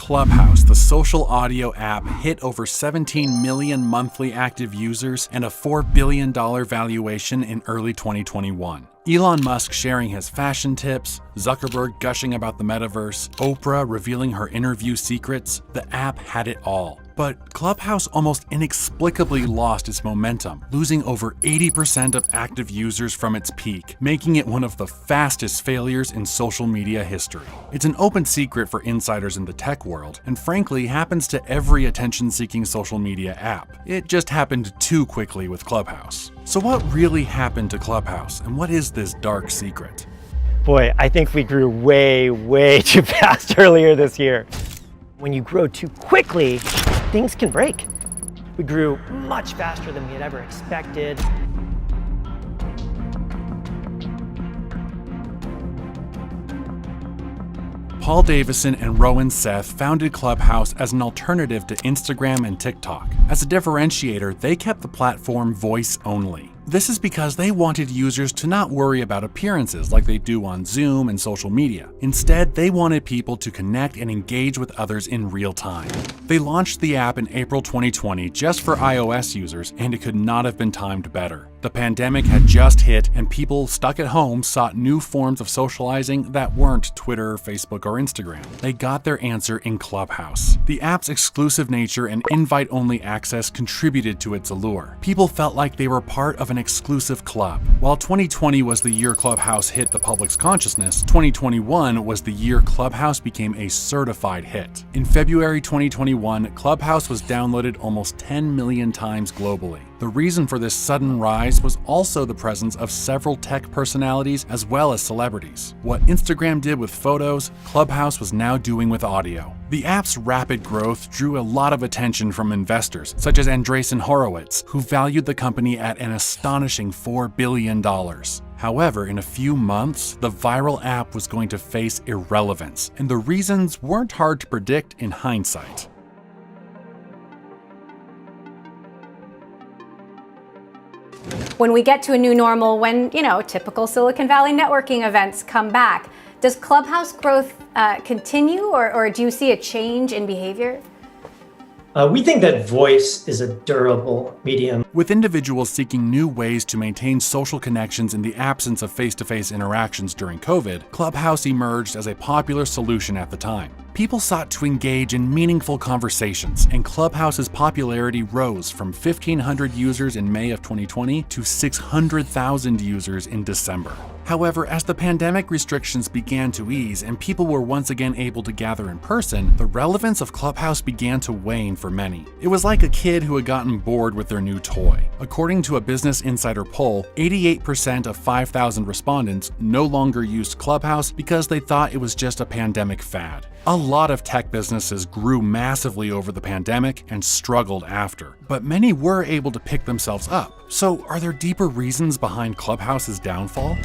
Clubhouse, the social audio app, hit over 17 million monthly active users and a $4 billion valuation in early 2021. Elon Musk sharing his fashion tips, Zuckerberg gushing about the metaverse, Oprah revealing her interview secrets, the app had it all. But Clubhouse almost inexplicably lost its momentum, losing over 80% of active users from its peak, making it one of the fastest failures in social media history. It's an open secret for insiders in the tech world, and frankly happens to every attention-seeking social media app. It just happened too quickly with Clubhouse. So what really happened to Clubhouse, and what is this dark secret? Boy, I think we grew way too fast earlier this year. When you grow too quickly, things can break. We grew much faster than we had ever expected. Paul Davison and Rowan Seth founded Clubhouse as an alternative to Instagram and TikTok. As a differentiator, they kept the platform voice only. This is because they wanted users to not worry about appearances like they do on Zoom and social media. Instead, they wanted people to connect and engage with others in real time. They launched the app in April 2020 just for iOS users, and it could not have been timed better. The pandemic had just hit, and people stuck at home sought new forms of socializing that weren't Twitter, Facebook, or Instagram. They got their answer in Clubhouse. The app's exclusive nature and invite-only access contributed to its allure. People felt like they were part of an exclusive club. While 2020 was the year Clubhouse hit the public's consciousness, 2021 was the year Clubhouse became a certified hit. In February 2021, Clubhouse was downloaded almost 10 million times globally. The reason for this sudden rise was also the presence of several tech personalities as well as celebrities. What Instagram did with photos, Clubhouse was now doing with audio. The app's rapid growth drew a lot of attention from investors, such as Andreessen Horowitz, who valued the company at an astonishing $4 billion. However, in a few months, the viral app was going to face irrelevance, and the reasons weren't hard to predict in hindsight. When we get to a new normal, when, typical Silicon Valley networking events come back, does Clubhouse growth continue, or do you see a change in behavior? We think that voice is a durable medium. With individuals seeking new ways to maintain social connections in the absence of face-to-face interactions during COVID, Clubhouse emerged as a popular solution at the time. People sought to engage in meaningful conversations, and Clubhouse's popularity rose from 1,500 users in May of 2020 to 600,000 users in December. However, as the pandemic restrictions began to ease and people were once again able to gather in person, the relevance of Clubhouse began to wane for many. It was like a kid who had gotten bored with their new toy. According to a Business Insider poll, 88% of 5,000 respondents no longer used Clubhouse because they thought it was just a pandemic fad. A lot of tech businesses grew massively over the pandemic and struggled after, but many were able to pick themselves up. So, are there deeper reasons behind Clubhouse's downfall?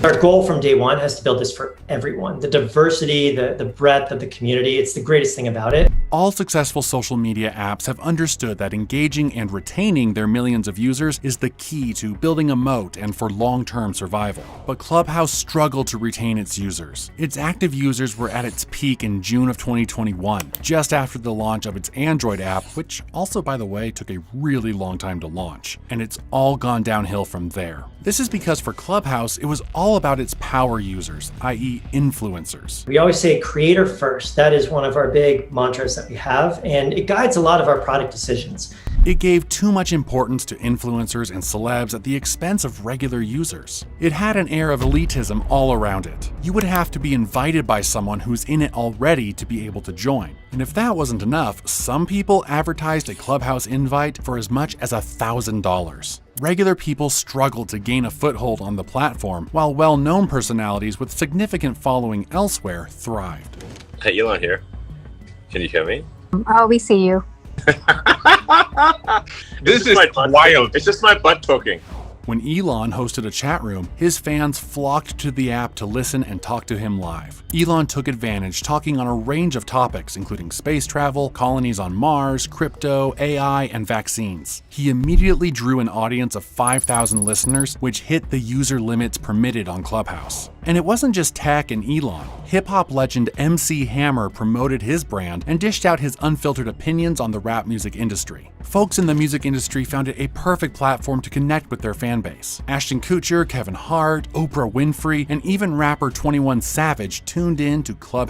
Our goal from day one has to build this for everyone. The diversity, the breadth of the community, it's the greatest thing about it. All successful social media apps have understood that engaging and retaining their millions of users is the key to building a moat and for long-term survival. But Clubhouse struggled to retain its users. Its active users were at its peak in June of 2021, just after the launch of its Android app, which also, by the way, took a really long time to launch. And it's all gone downhill from there. This is because for Clubhouse, it was all about its power users, i.e. influencers. We always say creator first. That is one of our big mantras that we have, and it guides a lot of our product decisions. It gave too much importance to influencers and celebs at the expense of regular users. It had an air of elitism all around it. You would have to be invited by someone who's in it already to be able to join. And if that wasn't enough, some people advertised a Clubhouse invite for as much as $1,000. Regular people struggled to gain a foothold on the platform, while well-known personalities with significant following elsewhere thrived. Hey, Elon here. Can you hear me? Oh, we see you. This is wild. It's just my butt talking. When Elon hosted a chat room, his fans flocked to the app to listen and talk to him live. Elon took advantage, talking on a range of topics, including space travel, colonies on Mars, crypto, AI, and vaccines. He immediately drew an audience of 5,000 listeners, which hit the user limits permitted on Clubhouse. And it wasn't just tech and Elon. Hip-hop legend MC Hammer promoted his brand and dished out his unfiltered opinions on the rap music industry. Folks in the music industry found it a perfect platform to connect with their fan base. Ashton Kutcher, Kevin Hart, Oprah Winfrey, and even rapper 21 Savage tuned in to Clubhouse